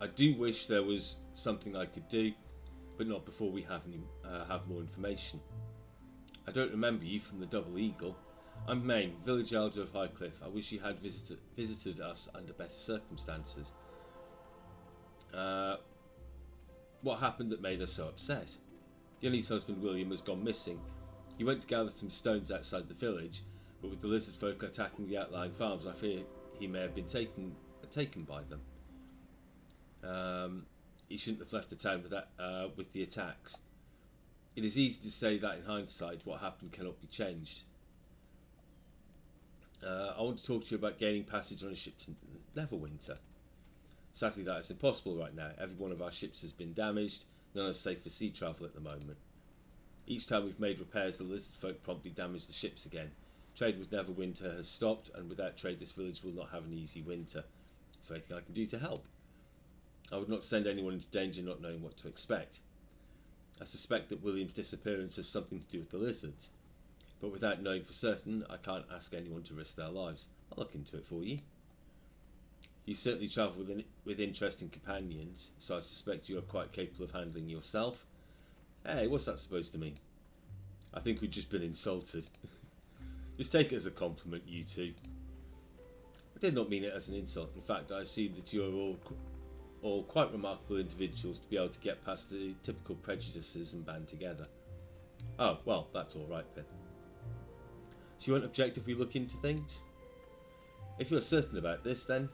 [SPEAKER 1] do wish there was something I could do, but not before we have more information. I don't remember you from the Double Eagle. I'm Maine, village elder of Highcliff. I wish you had visited us under better circumstances. What happened that made us so upset? Yoni's husband William has gone missing. He went to gather some stones outside the village, but with the lizard folk attacking the outlying farms, I fear he may have been taken by them. He shouldn't have left the town with the attacks. It is easy to say that in hindsight, what happened cannot be changed. I want to talk to you about gaining passage on a ship to Neverwinter. Sadly, that is impossible right now. Every one of our ships has been damaged. None is safe for sea travel at the moment. Each time we've made repairs, the lizard folk promptly damage the ships again. Trade with Neverwinter has stopped, and without trade, this village will not have an easy winter. Is there anything I can do to help? I would not send anyone into danger not knowing what to expect. I suspect that William's disappearance has something to do with the lizards, but without knowing for certain, I can't ask anyone to risk their lives. I'll look into it for you. You certainly travel with interesting companions, so I suspect you are quite capable of handling yourself. Hey, what's that supposed to mean? I think we've just been insulted. Just take it as a compliment, you two. I did not mean it as an insult. In fact, I assume that you are all quite remarkable individuals to be able to get past the typical prejudices and band together. Oh, well, that's all right then. So you won't object if we look into things? If you're certain about this, then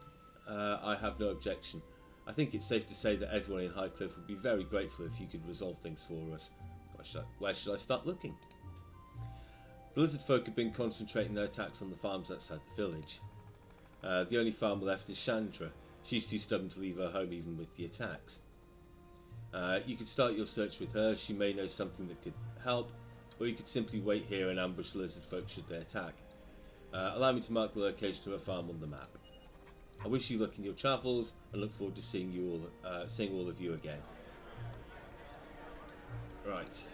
[SPEAKER 1] I have no objection. I think it's safe to say that everyone in Highcliffe would be very grateful if you could resolve things for us. Where should I start looking? The lizard folk have been concentrating their attacks on the farms outside the village. The only farm left is Chandra. She's too stubborn to leave her home even with the attacks. You could start your search with her. She may know something that could help, or you could simply wait here and ambush the lizard folk should they attack. Allow me to mark the location of her farm on the map. I wish you luck in your travels and look forward to seeing all of you again. Right.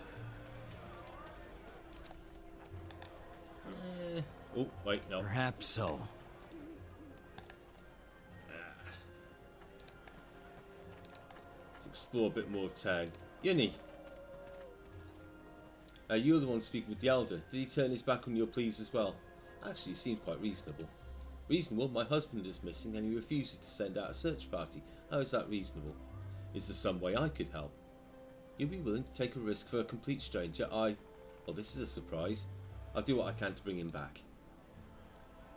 [SPEAKER 1] Oh, wait, no.
[SPEAKER 4] Perhaps so.
[SPEAKER 1] Let's explore a bit more of town. Yuni! You're the one speaking with the Elder. Did he turn his back on your pleas as well? Actually, he seemed quite reasonable. Reasonable? My husband is missing and he refuses to send out a search party. How is that reasonable? Is there some way I could help? You'd be willing to take a risk for a complete stranger? Well, this is a surprise. I'll do what I can to bring him back.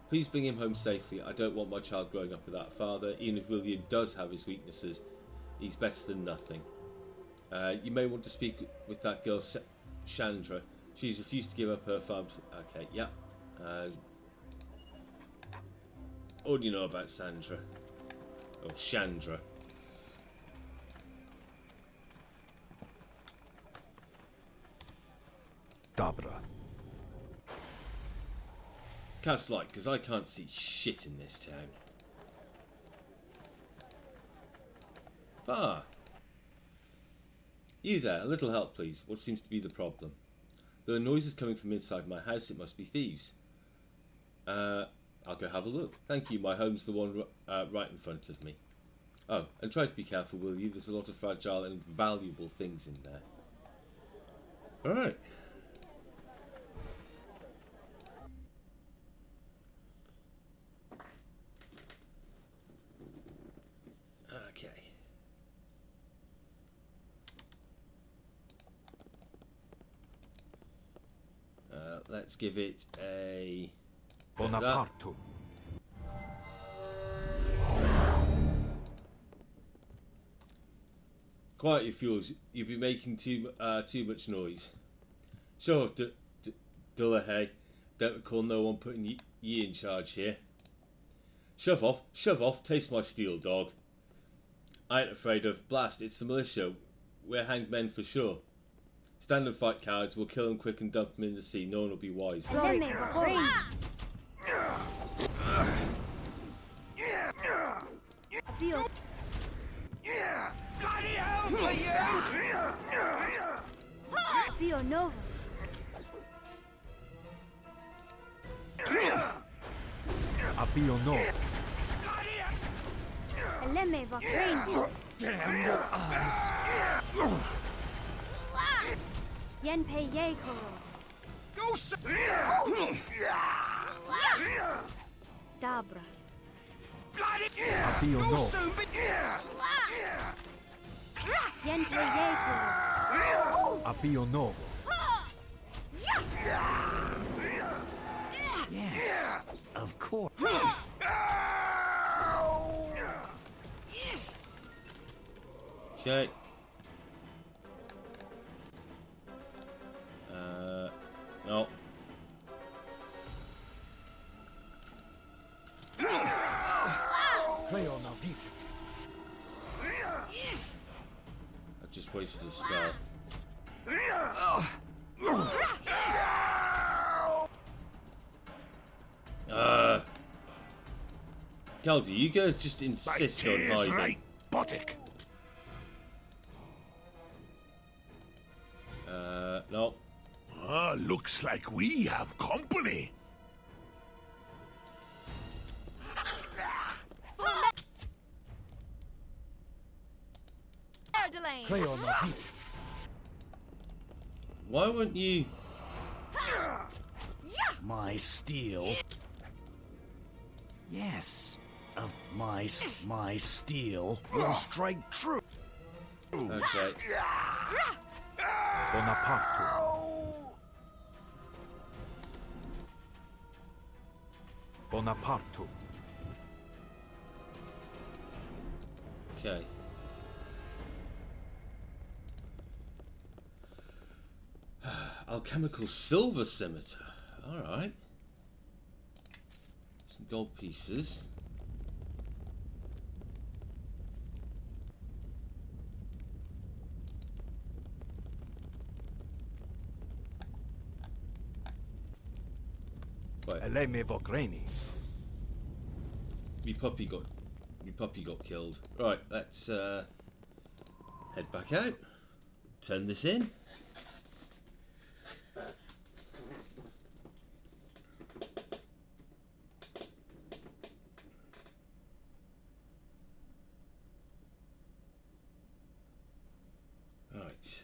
[SPEAKER 1] Please bring him home safely. I don't want my child growing up without a father. Even if William does have his weaknesses, he's better than nothing. You may want to speak with that girl, Chandra. She's refused to give up her farm. Okay, yeah. What do you know about Sandra? Or Chandra?
[SPEAKER 3] Dabra.
[SPEAKER 1] Cast light, because I can't see shit in this town. Ah! You there, a little help please. What seems to be the problem? There are noises coming from inside my house, it must be thieves. I'll go have a look. Thank you, my home's the one right in front of me. Oh, and try to be careful, will you? There's a lot of fragile and valuable things in there. Alright. Okay. Let's give it a...
[SPEAKER 3] Bonapartum.
[SPEAKER 1] Quiet your fuels. You'll be making too much noise. Show off, Dullahay. Don't recall no one putting ye in charge here. Shove off, taste my steel, dog. I ain't afraid of... Blast, it's the militia. We're hanged men for sure. Stand and fight, cowards. We'll kill them quick and dump them in the sea. No one will be wise.
[SPEAKER 6] Bloody hell for you!
[SPEAKER 2] Bio Nova.
[SPEAKER 3] Abio no.
[SPEAKER 2] Eleme Vakrain.
[SPEAKER 4] Damn your eyes.
[SPEAKER 2] Yenpei Yekoro. Dabra.
[SPEAKER 3] Abio no.
[SPEAKER 2] Yenpei Yekoro.
[SPEAKER 3] Abio no.
[SPEAKER 4] Yes, of course.
[SPEAKER 1] Okay. No.
[SPEAKER 3] Play on now, Pete.
[SPEAKER 1] I just wasted a spell. Caldy, you guys just insist on hiding.
[SPEAKER 5] Botic.
[SPEAKER 1] No.
[SPEAKER 8] Ah, looks like we have company.
[SPEAKER 3] Play on the beach.
[SPEAKER 1] Why won't you?
[SPEAKER 4] My steel. Yes. Of my steel will strike true.
[SPEAKER 1] Okay.
[SPEAKER 3] Bonaparte. Bonaparte.
[SPEAKER 1] Okay. Alchemical silver scimitar. Alright. Some gold pieces. Wait,
[SPEAKER 3] Eleme Vogreni.
[SPEAKER 1] my puppy got killed. Right, let's head back out. Turn this in. Right.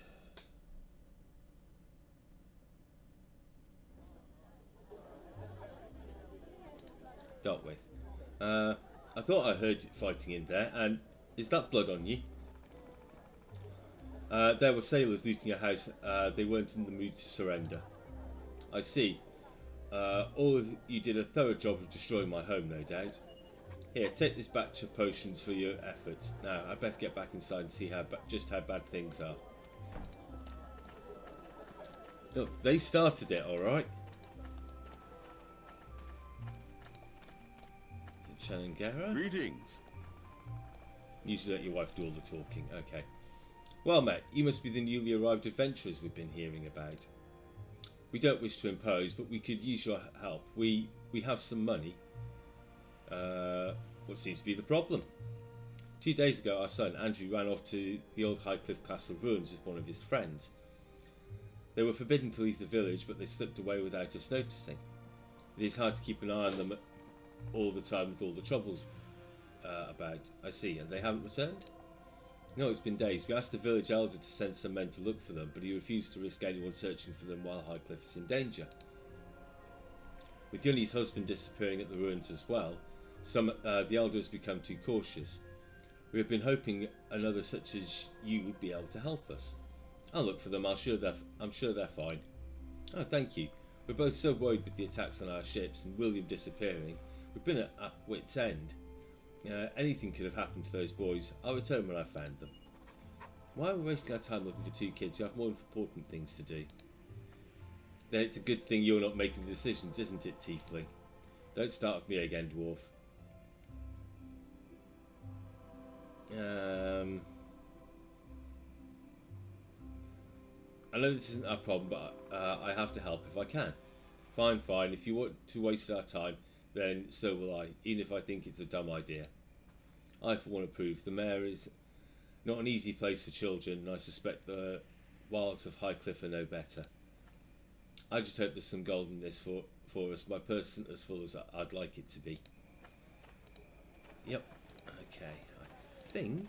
[SPEAKER 1] Dealt with. I thought I heard fighting in there, and is that blood on you? There were sailors looting a house. They weren't in the mood to surrender. I see. All of you did a thorough job of destroying my home, no doubt. Here, take this batch of potions for your efforts. Now, I better get back inside and see just how bad things are. Look, they started it, alright. Shannon Guerra.
[SPEAKER 8] Greetings.
[SPEAKER 1] Usually let your wife do all the talking. Okay. Well, mate, you must be the newly arrived adventurers we've been hearing about. We don't wish to impose, but we could use your help. We have some money. What seems to be the problem? 2 days ago, our son Andrew ran off to the old Highcliffe Castle ruins with one of his friends. They were forbidden to leave the village, but they slipped away without us noticing. It is hard to keep an eye on them all the time with all the troubles about. I see, and they haven't returned? No, it's been days. We asked the village elder to send some men to look for them, but he refused to risk anyone searching for them while Highcliffe is in danger. With Yuni's husband disappearing at the ruins as well, the elder has become too cautious. We have been hoping another such as you would be able to help us. I'll look for them. I'm sure they're fine. Oh, thank you. We're both so worried with the attacks on our ships and William disappearing. We've been at wit's end. Anything could have happened to those boys. I'll return when I found them. Why are we wasting our time looking for 2 kids who have more important things to do? Then it's a good thing you're not making the decisions, isn't it, Tiefling? Don't start with me again, Dwarf. I know this isn't our problem, but I have to help if I can. Fine. If you want to waste our time, then so will I, even if I think it's a dumb idea. I, for one, approve. The Mare is not an easy place for children, and I suspect the wilds of Highcliffe are no better. I just hope there's some gold in this for us. My purse isn't as full as I'd like it to be. Yep. Okay. I think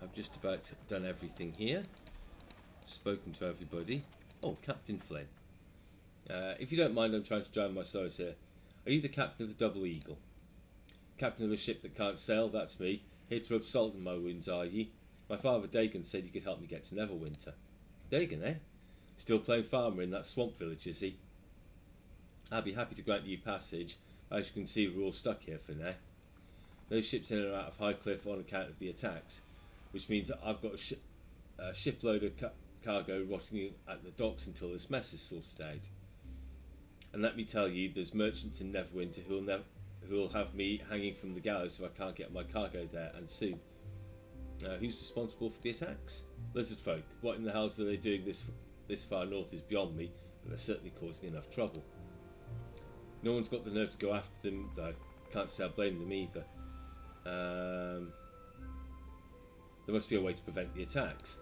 [SPEAKER 1] I've just about done everything here. Spoken to everybody. Oh, Captain Flynn. If you don't mind, I'm trying to drown my sorrows here. Are you the captain of the Double Eagle? Captain of a ship that can't sail? That's me. Here to rub salt in my wounds, are ye? My father Dagon said you could help me get to Neverwinter. Dagon, eh? Still playing farmer in that swamp village, is he? I'd be happy to grant you passage. As you can see, we're all stuck here for now. No ships in or out of Highcliffe on account of the attacks, which means that I've got a shipload of cargo rotting at the docks until this mess is sorted out. And let me tell you, there's merchants in Neverwinter who'll have me hanging from the gallows if I can't get my cargo there, and soon. Who's responsible for the attacks? Lizard folk. What in the hell are they doing this far north is beyond me, but they're certainly causing enough trouble. No one's got the nerve to go after them, though. Can't say I blame them either. There must be a way to prevent the attacks.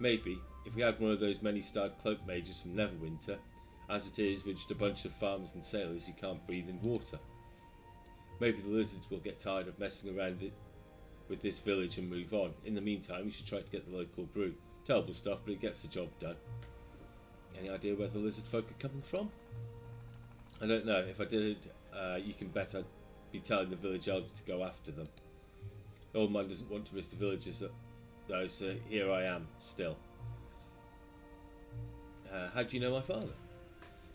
[SPEAKER 1] Maybe, if we had one of those many-starred cloak mages from Neverwinter, as it is, we're just a bunch of farmers and sailors who can't breathe in water. Maybe the lizards will get tired of messing around with this village and move on. In the meantime, we should try to get the local brew. Terrible stuff, but it gets the job done. Any idea where the lizard folk are coming from? I don't know. If I did, you can bet I'd be telling the village elders to go after them. The old man doesn't want to risk the villagers though, so here I am, still. How do you know my father?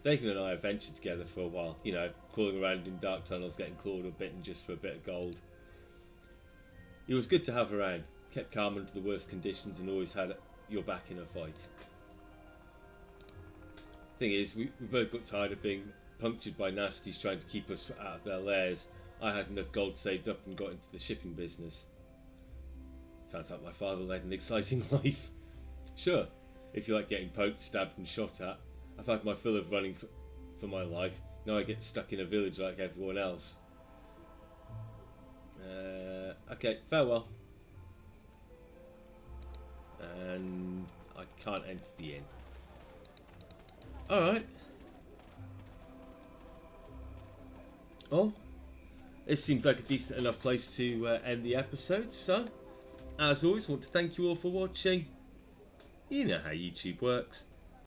[SPEAKER 1] Dakin and I have ventured together for a while, you know, crawling around in dark tunnels, getting clawed or bitten just for a bit of gold. He was good to have around, kept calm under the worst conditions and always had your back in a fight. Thing is, we both got tired of being punctured by nasties trying to keep us out of their lairs. I had enough gold saved up and got into the shipping business. Sounds like my father led an exciting life. Sure, if you like getting poked, stabbed and shot at. I've had my fill of running for my life. Now I get stuck in a village like everyone else. Okay, farewell. And I can't enter the inn. Alright. Oh, it seems like a decent enough place to end the episode. So, as always, I want to thank you all for watching. You know how YouTube works.